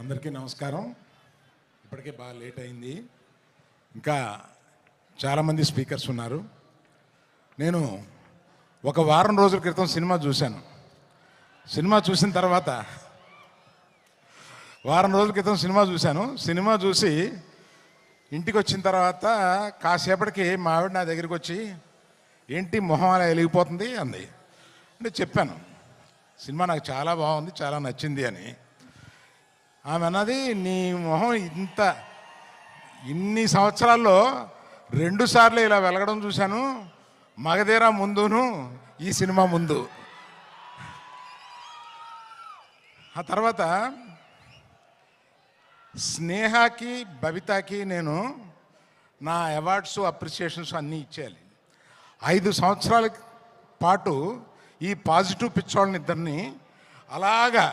అందరికీ నమస్కారం. ఇప్పటికే బాగా లేట్ అయింది, ఇంకా చాలామంది స్పీకర్స్ ఉన్నారు. నేను ఒక వారం రోజుల క్రితం సినిమా చూశాను. సినిమా చూసిన తర్వాత సినిమా చూసి ఇంటికి వచ్చిన తర్వాత కాసేపటికి మా ఆవిడ నా దగ్గరికి వచ్చి, ఏంటి మొహం అలా వెలిగిపోతుంది అంది. అంటే చెప్పాను, సినిమా నాకు చాలా బాగుంది, చాలా నచ్చింది అని. ఆమె అన్నది, నీ మొహం ఇన్ని సంవత్సరాల్లో 2 సార్లు ఇలా వెలగడం చూశాను, మగధీర ముందును ఈ సినిమా ముందు. ఆ తర్వాత స్నేహకి బబితాకి నేను నా అవార్డ్స్ అప్రిసియేషన్స్ అన్నీ ఇచ్చేయాలి. 5 సంవత్సరాల పాటు ఈ పాజిటివ్ పిచ్చోళ్ళని ఇద్దరిని అలాగా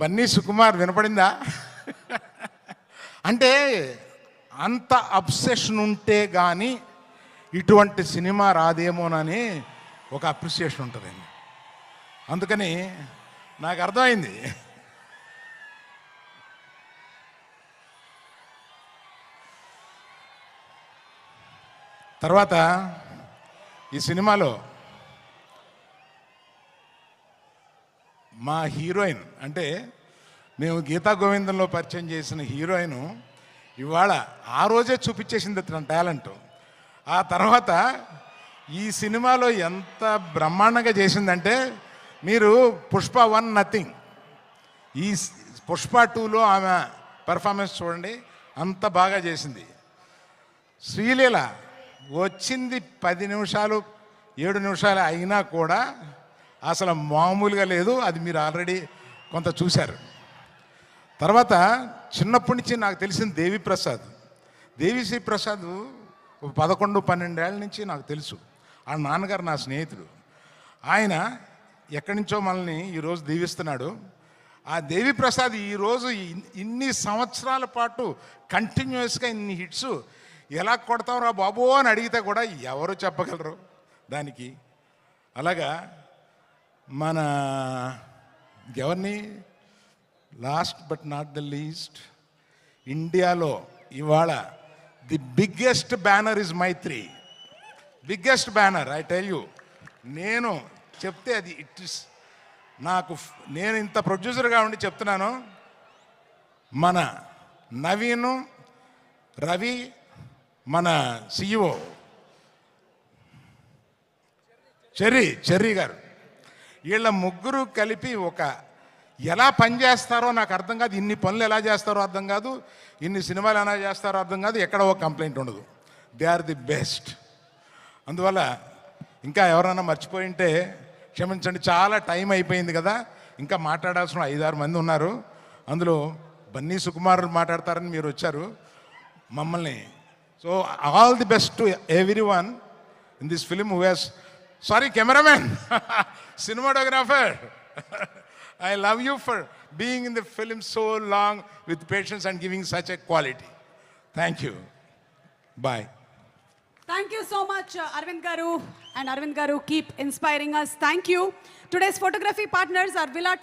బన్నీ సుకుమార్ వినపడిందా అంటే అంత అబ్సెషన్ ఉంటే కానీ ఇటువంటి సినిమా రాదేమోనని ఒక అప్రిసియేషన్ ఉంటుందండి. అందుకని నాకు అర్థమైంది. తర్వాత ఈ సినిమాలో మా హీరోయిన్, అంటే మేము గీతా గోవిందంలో పరిచయం చేసిన హీరోయిన్ ఇవాళ ఆ రోజే చూపించేసింది తన టాలెంట్. ఆ తర్వాత ఈ సినిమాలో ఎంత బ్రహ్మాండంగా చేసిందంటే, మీరు పుష్ప 1 నథింగ్, ఈ పుష్ప 2లో ఆమె పెర్ఫార్మెన్స్ చూడండి, అంత బాగా చేసింది. శ్రీలీల వచ్చింది 10 నిమిషాలు 7 నిమిషాలు అయినా కూడా అసలు మామూలుగా లేదు. అది మీరు ఆల్రెడీ కొంత చూశారు. తర్వాత చిన్నప్పటి నుంచి నాకు తెలిసిన దేవిశ్రీ ప్రసాద్ 11-12 ఏళ్ళ నుంచి నాకు తెలుసు. ఆ నాన్నగారు నా స్నేహితుడు. ఆయన ఎక్కడి నుంచో మనల్ని ఈరోజు దీవిస్తున్నాడు. ఆ దేవిప్రసాద్ ఈరోజు ఇన్ని సంవత్సరాల పాటు కంటిన్యూస్గా ఇన్ని హిట్స్ ఎలా కొడతావురా బాబు అని అడిగితే కూడా ఎవరు చెప్పగలరు దానికి. అలాగా మన ఎవరిని, last but not the least, ఇండియాలో ఇవాళ the biggest banner is Mythri. Biggest banner, I tell you. నేను చెప్తే అది ఇట్ ఇస్ నేను ఇంత ప్రొడ్యూసర్గా ఉండి చెప్తున్నాను. మన నవీను, రవి, మన సిఇఓ చెర్రీ గారు, వీళ్ళ ముగ్గురు కలిపి ఎలా పనిచేస్తారో నాకు అర్థం కాదు. ఇన్ని పనులు ఎలా చేస్తారో అర్థం కాదు, ఇన్ని సినిమాలు ఎలా చేస్తారో అర్థం కాదు, ఎక్కడ ఒక కంప్లైంట్ ఉండదు. They are the best. అందువల్ల ఇంకా ఎవరైనా మర్చిపోయి ఉంటే క్షమించండి. చాలా టైం అయిపోయింది కదా, ఇంకా మాట్లాడాల్సిన 5-6 మంది ఉన్నారు. అందులో బన్నీ సుకుమార్ మాట్లాడతారని మీరు వచ్చారు మమ్మల్ని. So all the best to every one in this film who has, sorry cameraman, cinematographer, I love you for being in the film so long with patience and giving such a quality. Thank you. Bye. Thank you so much, Arvind Garu. And Arvind Garu, keep inspiring us. Thank you. Today's photography partners are Virat